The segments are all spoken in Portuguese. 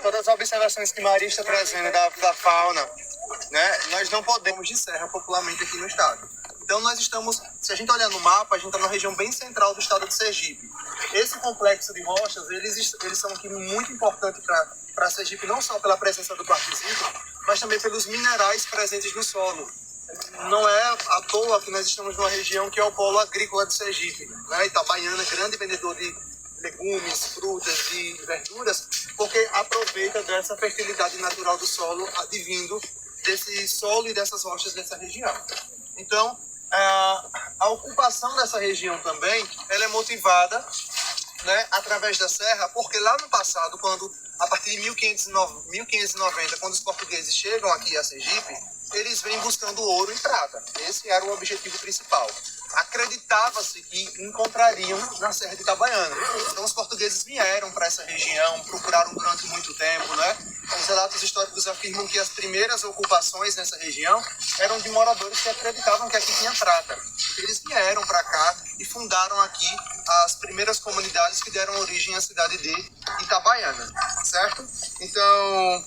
Todas as observações que Maria está trazendo da fauna, né, nós não podemos de serra popularmente aqui no estado. Então nós estamos, se a gente olhar no mapa, a gente está na região bem central do estado de Sergipe. Esse complexo de rochas, eles são aqui muito importantes para Sergipe, não só pela presença do quartzito, mas também pelos minerais presentes no solo. Não é à toa que nós estamos numa região que é o polo agrícola de Sergipe, né? Itabaiana, grande vendedor de legumes, frutas e verduras, porque aproveita dessa fertilidade natural do solo advindo desse solo e dessas rochas dessa região. Então, a ocupação dessa região também, ela é motivada, né, através da serra, porque lá no passado, a partir de 1590, quando os portugueses chegam aqui a Sergipe, eles vêm buscando ouro e prata. Esse era o objetivo principal. Acreditava-se que encontrariam na Serra de Itabaiana. Então os portugueses vieram para essa região, procuraram durante muito tempo, né? Os relatos históricos afirmam que as primeiras ocupações nessa região eram de moradores que acreditavam que aqui tinha prata. Eles vieram para cá e fundaram aqui as primeiras comunidades que deram origem à cidade de Itabaiana, certo? Então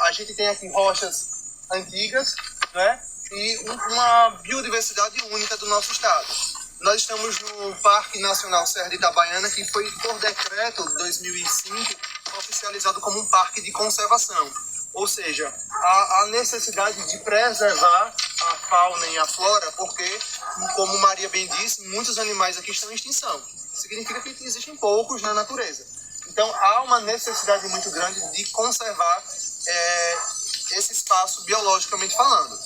a gente tem aqui rochas antigas, né? E uma biodiversidade única do nosso estado. Nós estamos no Parque Nacional Serra de Itabaiana, que foi, por decreto de 2005, oficializado como um parque de conservação. Ou seja, a necessidade de preservar a fauna e a flora, porque, como Maria bem disse, muitos animais aqui estão em extinção. Significa que existem poucos na natureza. Então, há uma necessidade muito grande de conservar esse espaço biologicamente falando.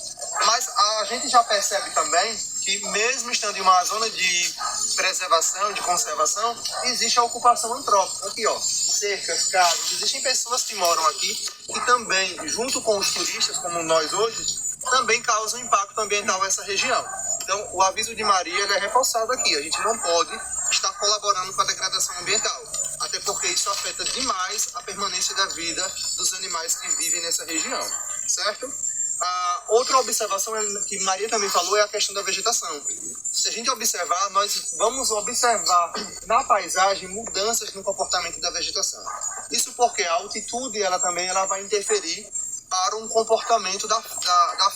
Mas a gente já percebe também que, mesmo estando em uma zona de preservação, de conservação, existe a ocupação antrópica. Aqui, ó, cercas, casas, existem pessoas que moram aqui que também, junto com os turistas, como nós hoje, também causam impacto ambiental nessa região. Então, o aviso de Maria ele é reforçado aqui. A gente não pode estar colaborando com a degradação ambiental, até porque isso afeta demais a permanência da vida dos animais que vivem nessa região, certo? Outra observação que Maria também falou é a questão da vegetação. Se a gente observar, nós vamos observar na paisagem mudanças no comportamento da vegetação. Isso porque a altitude ela vai interferir para um comportamento da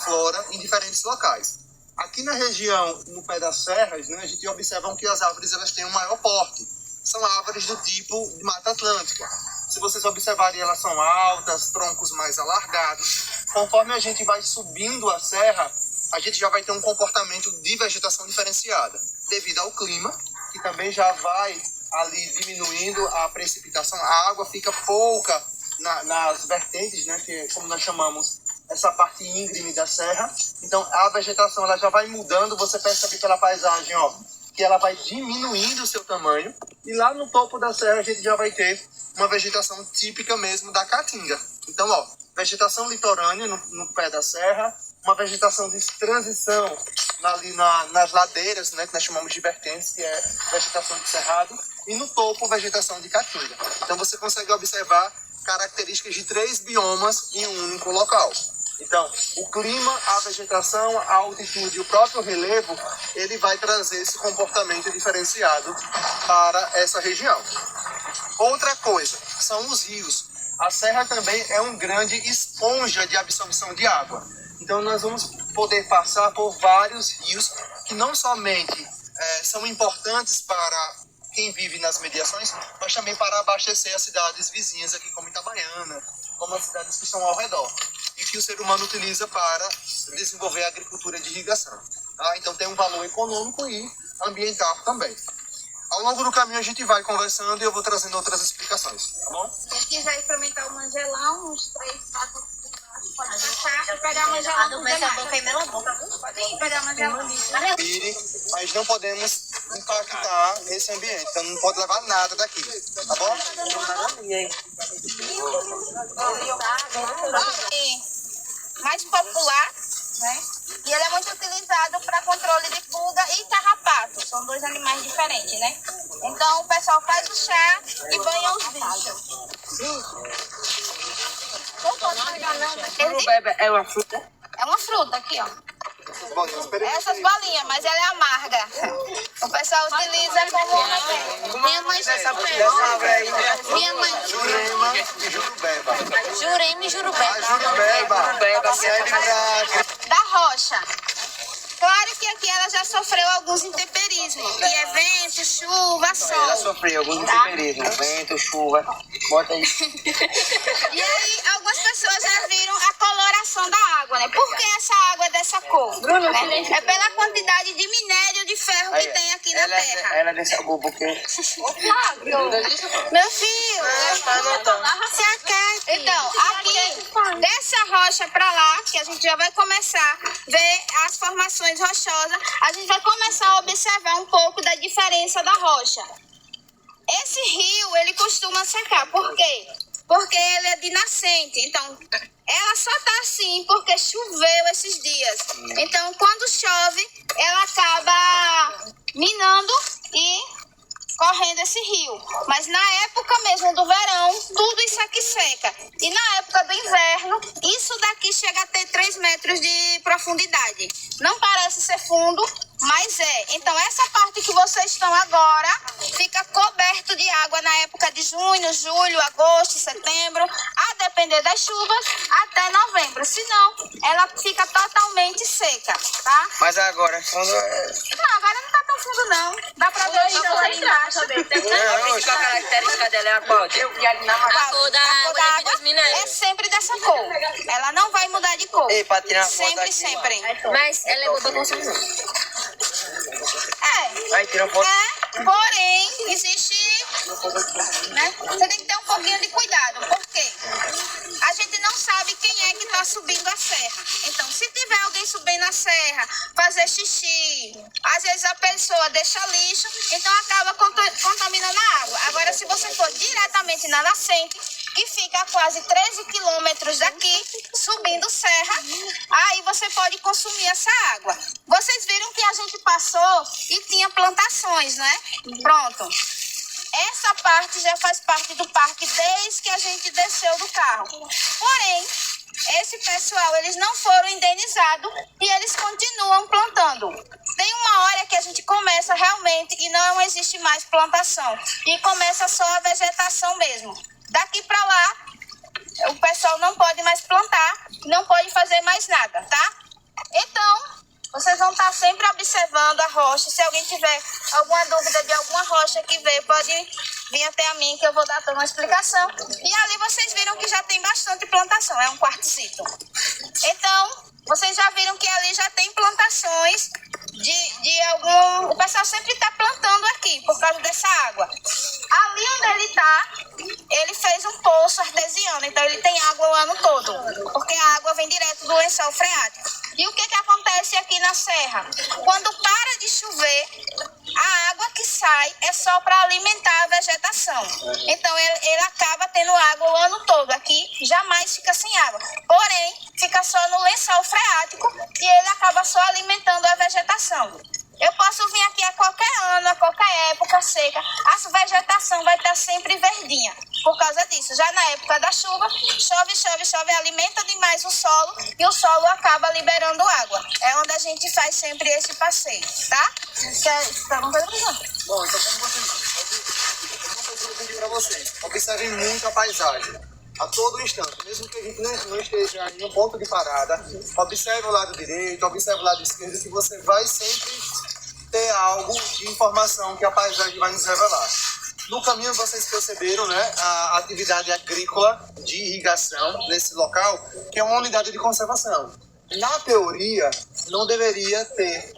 flora em diferentes locais. Aqui na região, no pé das serras, né, a gente observa que as árvores elas têm um maior porte. São árvores do tipo de Mata Atlântica. Se vocês observarem, elas são altas, troncos mais alargados. Conforme a gente vai subindo a serra, a gente já vai ter um comportamento de vegetação diferenciada, devido ao clima, que também já vai ali diminuindo a precipitação. A água fica pouca nas vertentes, né, que é como nós chamamos essa parte íngreme da serra. Então a vegetação ela já vai mudando, você percebe pela paisagem, ó, que ela vai diminuindo o seu tamanho, e lá no topo da serra a gente já vai ter uma vegetação típica mesmo da caatinga. Então, ó, vegetação litorânea no pé da serra, uma vegetação de transição ali nas ladeiras, né, que nós chamamos de vertentes, que é vegetação de cerrado, e no topo, vegetação de caatinga. Então você consegue observar características de 3 biomas em um único local. Então, o clima, a vegetação, a altitude e o próprio relevo, ele vai trazer esse comportamento diferenciado para essa região. Outra coisa, são os rios. A serra também é um grande esponja de absorção de água. Então, nós vamos poder passar por vários rios que não somente são importantes para quem vive nas mediações, mas também para abastecer as cidades vizinhas aqui, como Itabaiana, como as cidades que estão ao redor, e que o ser humano utiliza para desenvolver a agricultura de irrigação. Tá? Então tem um valor econômico e ambiental também. Ao longo do caminho a gente vai conversando e eu vou trazendo outras explicações, tá bom? Quem quiser experimentar o manjelão, uns 3 sacos, pode deixar e pegar o manjelão com demais. Pode ir pegar o manjelão. Mas não podemos impactar esse ambiente, então não pode levar nada daqui, tá bom? Mais popular, né? E ele é muito utilizado para controle de pulga e carrapato. São 2 animais diferentes, né? Então o pessoal faz o chá e banha os bichos. É uma fruta? É uma fruta aqui, ó. Essas bolinhas, mas ela é amarga. O pessoal utiliza como... Minha mãe já sabeu. Minha mãe... e Jurubeba. Jurema e Jurubeba. A Jurubeba serve para... Da rocha. Claro que aqui ela já sofreu alguns intemperismos, que é vento, chuva, sol. Ela sofreu alguns intemperismos, vento, chuva, bota aí. E aí, algumas pessoas já viram a coloração da água, né? Por que essa água é dessa cor? Né? É pela quantidade de minério de ferro que tem aqui na terra. Ela é dessa cor porque... Meu filho, se aquece. Então, aqui, dessa rocha pra lá, que a gente já vai começar a ver as formações rochosas, a gente vai começar a observar um pouco da diferença da rocha. Esse rio, ele costuma secar. Por quê? Porque ele é de nascente. Então, ela só tá assim porque choveu esses dias. Então, quando chove, ela acaba minando e correndo esse rio. Mas na época mesmo do verão, tudo isso aqui seca. E na época do inverno, isso daqui chega a ter 3 metros de profundidade. Não parece ser fundo, mas é. Então essa parte que vocês estão agora fica coberto de água na época de junho, julho, agosto, setembro, a depender das chuvas, até novembro. Senão, ela fica totalmente seca, tá? Mas agora, quando... Não, agora não tá tão fundo não. Dá pra ver o chão lá embaixo. A principal característica dela é a qual? A cor da água dos minérios. É sempre dessa cor. Ela não vai mudar de cor. Ei, pra tirar uma foto Sempre, aqui, sempre. Mas ela é boa pra consumir. Vai, tira uma foto. Porém, existe, né? Você tem que ter um pouquinho de cuidado. Por quê? A gente não sabe quem é que está subindo a serra. Então, se tiver alguém subindo a serra, fazer xixi, às vezes a pessoa deixa lixo, então acaba contaminando a água. Agora, se você for diretamente na nascente, que fica a quase 13 quilômetros daqui, subindo serra, aí você pode consumir essa água. Vocês viram que a gente passou e tinha plantações, né? Pronto. Essa parte já faz parte do parque desde que a gente desceu do carro. Porém, esse pessoal, eles não foram indenizados e eles continuam plantando. Tem uma hora que a gente começa realmente e não existe mais plantação. E começa só a vegetação mesmo. Daqui para lá, o pessoal não pode mais plantar, não pode fazer mais nada, tá? Então, vocês vão estar sempre observando a rocha. Se alguém tiver alguma dúvida de alguma rocha que veio, pode vir até a mim que eu vou dar toda uma explicação. E ali vocês viram que já tem bastante plantação, é um quartzito. Então, vocês já viram que ali já tem plantações de algum... O pessoal sempre está plantando aqui por causa dessa água. Ali onde ele está, ele fez um poço artesiano, então ele tem água o ano todo, porque a água vem direto do lençol freático. E o que acontece aqui na serra? Quando para de chover, a água que sai é só para alimentar a vegetação. Então ele acaba tendo água o ano todo. Aqui jamais fica sem água. Porém, fica só no lençol freático e ele acaba só alimentando a vegetação. Eu posso vir aqui a qualquer ano, a qualquer época seca, a vegetação vai estar sempre verdinha. Por causa disso, já na época da chuva, chove, alimenta demais o solo e o solo acaba liberando água. É onde a gente faz sempre esse passeio, tá? Quer perguntar? Bom, então como eu pedi para vocês, observem muito a paisagem. A todo instante, mesmo que a gente não esteja em um ponto de parada, observe o lado direito, observe o lado esquerdo, que você vai sempre ter algo de informação que a paisagem vai nos revelar. No caminho vocês perceberam, né, a atividade agrícola de irrigação nesse local, que é uma unidade de conservação. Na teoria, não deveria ter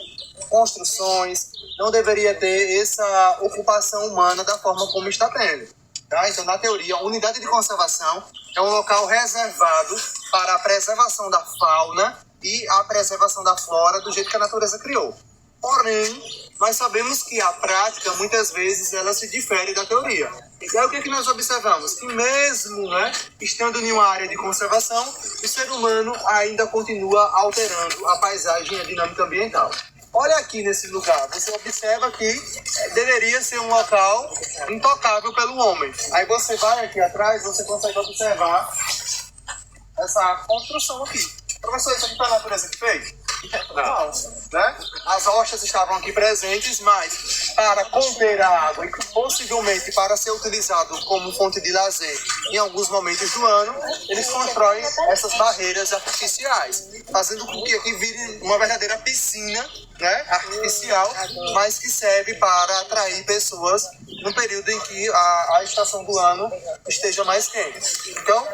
construções, não deveria ter essa ocupação humana da forma como está tendo. Tá? Então, na teoria, a unidade de conservação é um local reservado para a preservação da fauna e a preservação da flora do jeito que a natureza criou. Porém, nós sabemos que a prática, muitas vezes, ela se difere da teoria. E aí, o que nós observamos? Que mesmo, né, estando em uma área de conservação, o ser humano ainda continua alterando a paisagem e a dinâmica ambiental. Olha aqui nesse lugar, você observa que deveria ser um local intocável pelo homem. Aí você vai aqui atrás, você consegue observar essa construção aqui. Professor, isso aqui foi a natureza que fez? Não. Né? As rochas estavam aqui presentes, mas para conter a água e possivelmente para ser utilizado como fonte de lazer em alguns momentos do ano, eles constroem essas barreiras artificiais, fazendo com que aqui vire uma verdadeira piscina, né, artificial, mas que serve para atrair pessoas no período em que a estação do ano esteja mais quente. Então,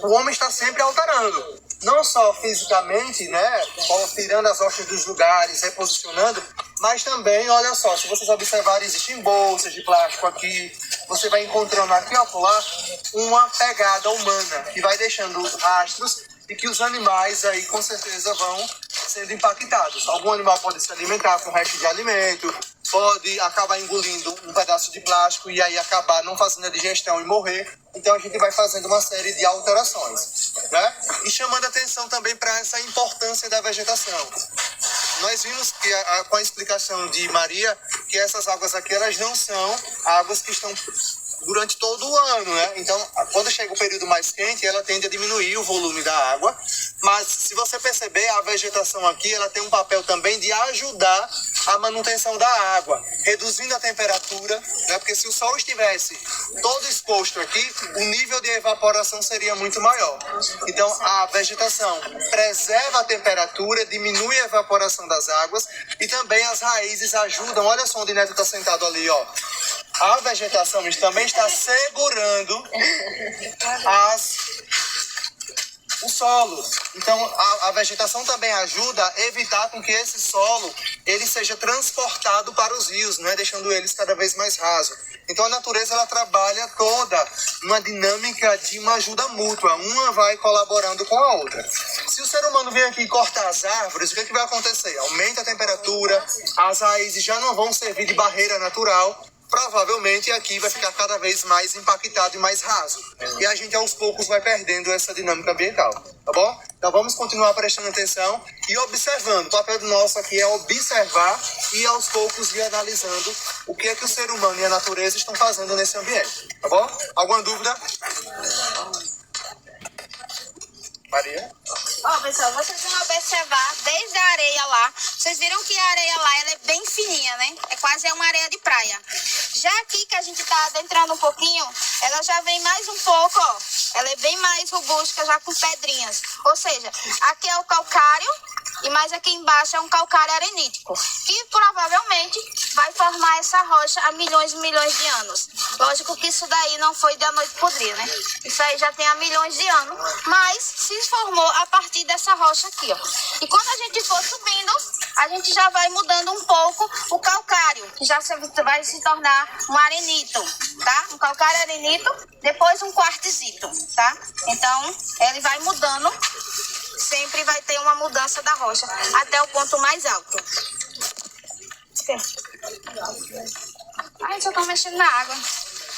o homem está sempre alterando, não só fisicamente, né, tirando as rochas dos lugares, reposicionando, mas também, olha só, se vocês observarem, existem bolsas de plástico aqui, você vai encontrando aqui, ó, lá, uma pegada humana, que vai deixando rastros e que os animais aí, com certeza, vão sendo impactados. Algum animal pode se alimentar com resto de alimento, pode acabar engolindo um pedaço de plástico e aí acabar não fazendo a digestão e morrer. Então a gente vai fazendo uma série de alterações, né? E chamando atenção também para essa importância da vegetação. Nós vimos que com a explicação de Maria que essas águas aqui, elas não são águas que estão durante todo o ano, né? Então, quando chega o período mais quente, ela tende a diminuir o volume da água, mas se você perceber, a vegetação aqui, ela tem um papel também de ajudar a manutenção da água, reduzindo a temperatura, né? Porque se o sol estivesse todo exposto aqui, o nível de evaporação seria muito maior. Então, a vegetação preserva a temperatura, diminui a evaporação das águas e também as raízes ajudam. Olha só onde o Neto está sentado ali, ó. A vegetação também está segurando o solo. Então, a vegetação também ajuda a evitar com que esse solo ele seja transportado para os rios, né, deixando eles cada vez mais rasos. Então, a natureza ela trabalha toda numa dinâmica de uma ajuda mútua. Uma vai colaborando com a outra. Se o ser humano vier aqui cortar as árvores, o que, é que vai acontecer? Aumenta a temperatura, as raízes já não vão servir de barreira natural. Provavelmente aqui vai ficar cada vez mais impactado e mais raso. E a gente aos poucos vai perdendo essa dinâmica ambiental, tá bom? Então vamos continuar prestando atenção e observando. O papel nosso aqui é observar e aos poucos ir analisando o que é que o ser humano e a natureza estão fazendo nesse ambiente, tá bom? Alguma dúvida? Maria? Ó, pessoal, vocês vão observar desde a areia lá. Vocês viram que a areia lá ela é bem fininha, né? É quase uma areia de praia. Já aqui que a gente tá adentrando um pouquinho, ela já vem mais um pouco, ó. Ela é bem mais robusta, já com pedrinhas. Ou seja, aqui é o calcário e mais aqui embaixo é um calcário arenítico, que provavelmente vai formar essa rocha há milhões e milhões de anos. Lógico que isso daí não foi da noite pro dia, né? Isso aí já tem há milhões de anos, mas se formou a partir dessa rocha aqui, ó. E quando a gente for subindo, a gente já vai mudando um pouco o calcário, que já vai se tornar um arenito, tá? Um calcário arenito, depois um quartzito, tá? Então, ele vai mudando, sempre vai ter uma mudança da rocha, até o ponto mais alto. Ai, só tô mexendo na água.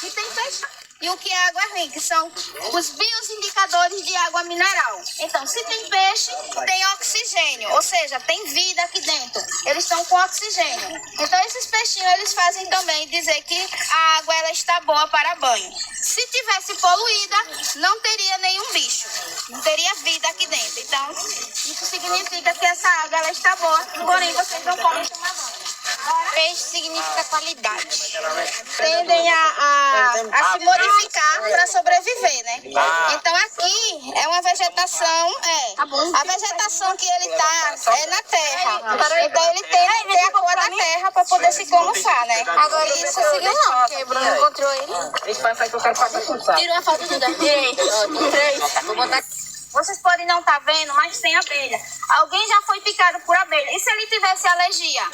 E tem peixe. E o que é água ruim? Que são os bioindicadores de água mineral. Então, se tem peixe, tem oxigênio. Ou seja, tem vida aqui dentro. Eles estão com oxigênio. Então, esses peixinhos, eles fazem também dizer que a água ela está boa para banho. Se tivesse poluída, não teria nenhum bicho. Não teria vida aqui dentro. Então, isso significa que essa água ela está boa, porém vocês não podem tomar banho. Peixe significa qualidade. Tendem a se modificar para sobreviver, né? Então aqui é uma vegetação, a vegetação que ele tá é na terra. Então ele tem que ter a cor da terra para poder se camuflar, né? Agora isso conseguiu não, porque o Bruno encontrou ele. Tira uma foto do daqui. Vou botar aqui. Vocês podem não estar vendo, mas tem abelha. Alguém já foi picado por abelha. E se ele tivesse alergia?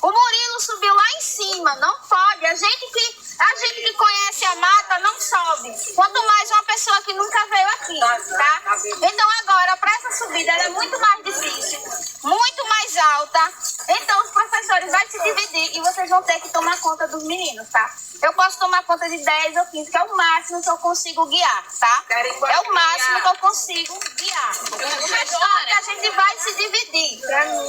O Murilo subiu lá em cima, não pode. A gente que conhece a mata não sobe. Quanto mais uma pessoa que nunca veio aqui, tá? Então agora, para essa subida, ela é muito mais difícil, muito mais alta. Então os professores vão se dividir e vocês vão ter que tomar conta dos meninos, tá? Eu posso tomar conta de 10 ou 15, que é o máximo que eu consigo guiar, tá? É o máximo que eu consigo guiar. O restante a gente vai se dividir.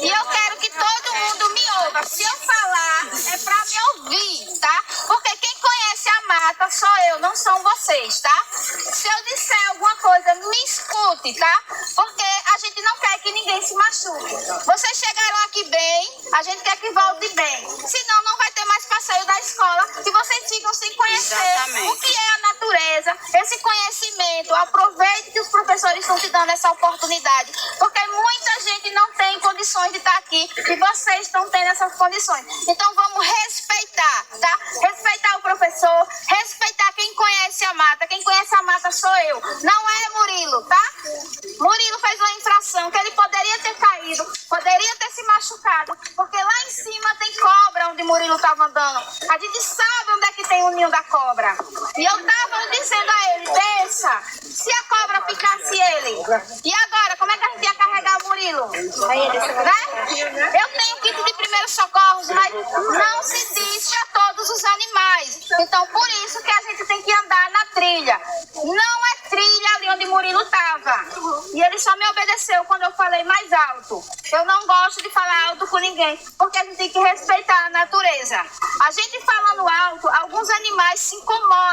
E eu quero que todo mundo me ouva. Se eu falar, é pra me ouvir, tá? Porque quem conhece a mata sou eu, não são vocês, tá? Se eu disser alguma coisa, me escute, tá? Porque a gente não quer que ninguém se machuque. Vocês chegaram aqui bem, a gente quer que volte bem. Senão não vai ter mais seio da escola e vocês ficam sem conhecer o que é a natureza, esse conhecimento. Aproveite que os professores estão te dando essa oportunidade, porque muita gente não tem condições de estar aqui e vocês estão tendo essas condições. Então vamos respeitar, tá? Respeitar o professor, respeitar quem conhece a mata. Quem conhece a mata sou eu, não é Murilo, tá? Murilo fez uma infração que ele poderia ter caído, poderia ter se machucado, porque lá em cima tem cobra onde Murilo estava andando. A gente sabe onde é que tem o ninho da cobra. E eu estava dizendo a ele, desça, se a cobra picasse ele. E agora, como é que a gente ia carregar o Murilo? Né? Eu tenho kit de primeiros socorros, mas não se diz a todos os animais. Então, por isso que a gente tem que andar na trilha. Não é trilha ali onde Murilo estava. E ele só me obedeceu quando eu falei mais alto. Eu não gosto de falar alto com ninguém, porque a gente tem que respeitar a natureza. A gente falando alto, alguns animais se incomodam.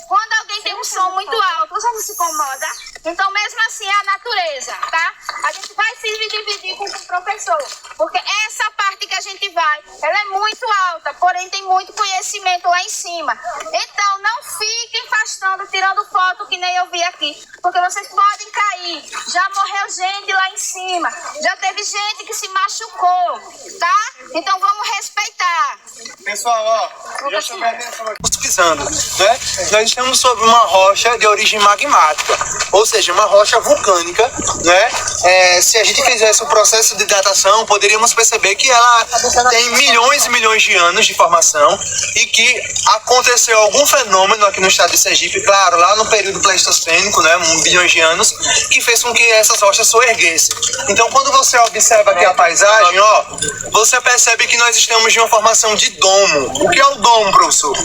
Quando alguém tem um som muito alto, você não se incomoda? Então, mesmo assim, é a natureza, tá? A gente vai se dividir com o professor, porque essa parte que a gente vai, ela é muito alta, porém tem muito conhecimento lá em cima. Então, não fiquem afastando, tirando foto que nem eu vi aqui, porque vocês podem cair. Já morreu gente lá em cima, já teve gente que se machucou, tá? Então, vamos respeitar. Pessoal, ó, já chamei a atenção aqui. Pesquisando, né? Nós estamos sobre uma rocha de origem magmática, ou seja, uma rocha vulcânica, né? Se a gente fizesse o processo de datação, poderíamos perceber que ela tem milhões e milhões de anos de formação e que aconteceu algum fenômeno aqui no estado de Sergipe, claro, lá no período pleistocênico, né, bilhões de anos, que fez com que essas rochas soerguessem. Então, quando você observa aqui a paisagem, ó, você percebe que nós estamos de uma formação de domo. O que é o domo, professor?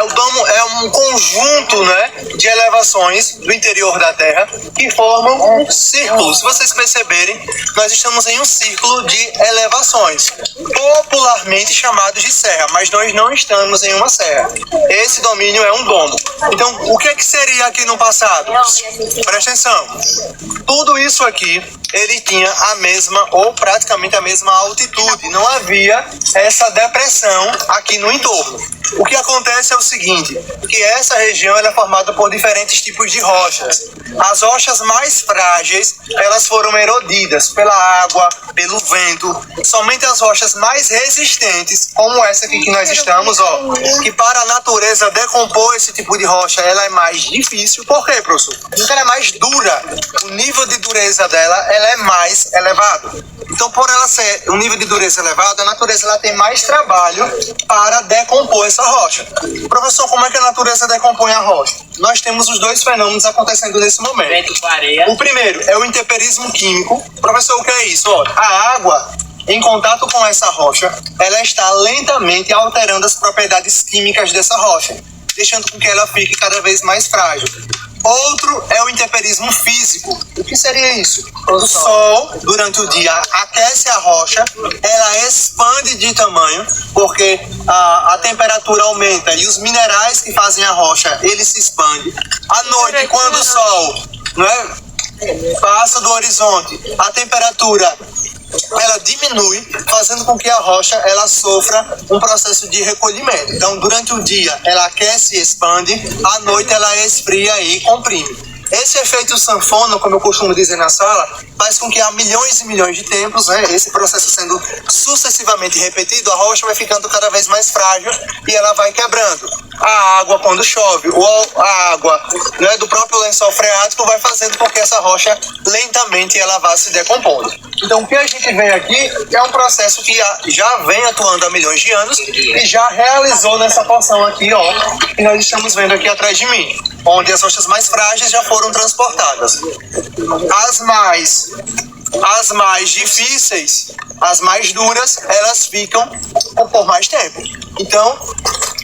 O domo é um conjunto, né, de elevações do interior da Terra que formam um círculo. Se vocês perceberem, nós estamos em um círculo de elevações, popularmente chamados de serra, mas nós não estamos em uma serra. Esse domínio é um domo. Então, o que é que seria aqui no passado? Presta atenção. Tudo isso aqui, ele tinha a mesma ou praticamente a mesma altitude. Não havia essa depressão aqui no entorno. O que acontece é o seguinte, que essa região ela é formada por diferentes tipos de rochas. As rochas mais frágeis, elas foram erodidas pela água, pelo vento. Somente as rochas mais resistentes, como essa aqui que nós estamos, ó, que para a natureza decompor esse tipo de rocha, ela é mais difícil. Por quê, professor? Porque ela é mais dura. O nível de dureza dela, ela é mais elevado. Então, por ela ser um nível de dureza elevado, a natureza ela tem mais trabalho para decompor essa rocha. Professor, como é que a natureza decompõe a rocha? Nós temos os dois fenômenos acontecendo nesse momento. O primeiro é o intemperismo químico. Professor, o que é isso? Ó, a água, em contato com essa rocha, ela está lentamente alterando as propriedades químicas dessa rocha, deixando com que ela fique cada vez mais frágil. Outro é o intemperismo físico. O que seria isso? O sol, durante o dia, aquece a rocha, ela expande de tamanho, porque a temperatura aumenta e os minerais que fazem a rocha, eles se expandem. À noite, quando o sol, passa do horizonte, a temperatura ela diminui, fazendo com que a rocha ela sofra um processo de recolhimento. Então, durante o dia, ela aquece e expande, à noite ela esfria e comprime. Esse efeito sanfona, como eu costumo dizer na sala, faz com que há milhões e milhões de tempos, esse processo sendo sucessivamente repetido, a rocha vai ficando cada vez mais frágil e ela vai quebrando. A água, quando chove, ou a água do próprio lençol freático vai fazendo com que essa rocha lentamente ela vá se decompondo. Então, o que a gente vê aqui é um processo que já vem atuando há milhões de anos e já realizou nessa porção aqui, ó, que nós estamos vendo aqui atrás de mim, onde as rochas mais frágeis já foram transportadas. As mais difíceis, as mais duras, elas ficam por mais tempo. Então,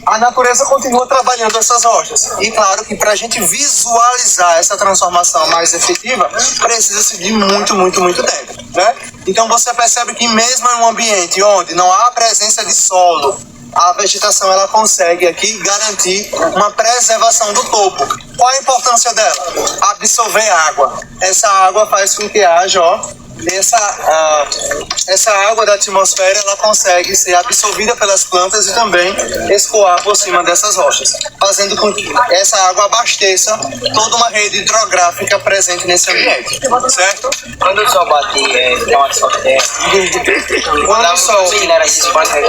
a natureza continua trabalhando essas rochas. E claro que para a gente visualizar essa transformação mais efetiva, precisa-se de muito tempo, né? Então você percebe que mesmo em um ambiente onde não há presença de solo, a vegetação ela consegue aqui garantir uma preservação do topo. Qual a importância dela? Absorver água. Essa água faz com que haja, essa água da atmosfera ela consegue ser absorvida pelas plantas e também escoar por cima dessas rochas, fazendo com que essa água abasteça toda uma rede hidrográfica presente nesse ambiente, certo? Quando o sol bate, tem uma sorte. Quando o sol Minerais se expandem.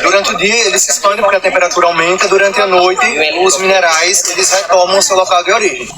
durante o dia ele se expande porque a temperatura aumenta, durante a noite os minerais eles retomam o seu local de origem.